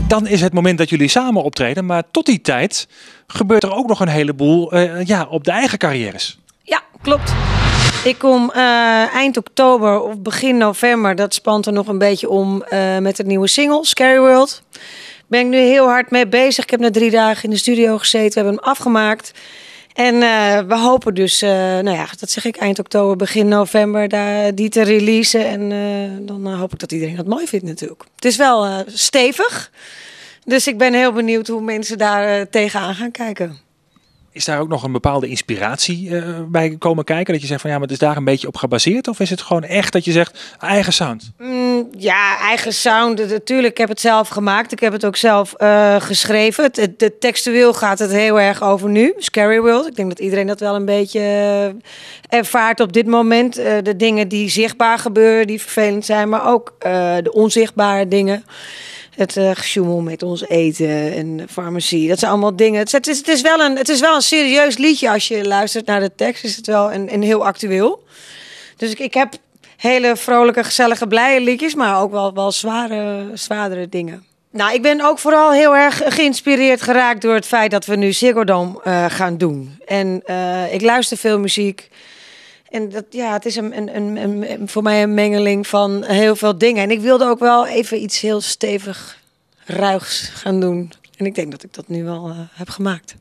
Dan is het moment dat jullie samen optreden. Maar tot die tijd gebeurt er ook nog een heleboel op de eigen carrières. Ja, klopt. Ik kom eind oktober of begin november, dat spant er nog een beetje om met het nieuwe single, Scary World. Ben ik nu heel hard mee bezig. Ik heb net 3 dagen in de studio gezeten, we hebben hem afgemaakt. En we hopen dus, dat zeg ik, eind oktober, begin november, die te releasen. En dan hoop ik dat iedereen dat mooi vindt natuurlijk. Het is wel stevig, dus ik ben heel benieuwd hoe mensen daar tegenaan gaan kijken. Is daar ook nog een bepaalde inspiratie bij komen kijken? Dat je zegt van maar het is daar een beetje op gebaseerd? Of is het gewoon echt dat je zegt eigen sound? Eigen sound. Natuurlijk, ik heb het zelf gemaakt. Ik heb het ook zelf geschreven. Textueel gaat het heel erg over nu. Scary World. Ik denk dat iedereen dat wel een beetje ervaart op dit moment. De dingen die zichtbaar gebeuren, die vervelend zijn. Maar ook de onzichtbare dingen. Het gesjoemel met ons eten en farmacie. Dat zijn allemaal dingen. Het is wel een serieus liedje. Als je luistert naar de tekst, is het wel een heel actueel. Dus ik heb hele vrolijke, gezellige, blije liedjes, maar ook wel zwaardere dingen. Nou, ik ben ook vooral heel erg geïnspireerd geraakt door het feit dat we nu Ziggo Dome gaan doen. En ik luister veel muziek. En het is voor mij een mengeling van heel veel dingen. En ik wilde ook wel even iets heel stevig, ruigs gaan doen. En ik denk dat ik dat nu wel heb gemaakt.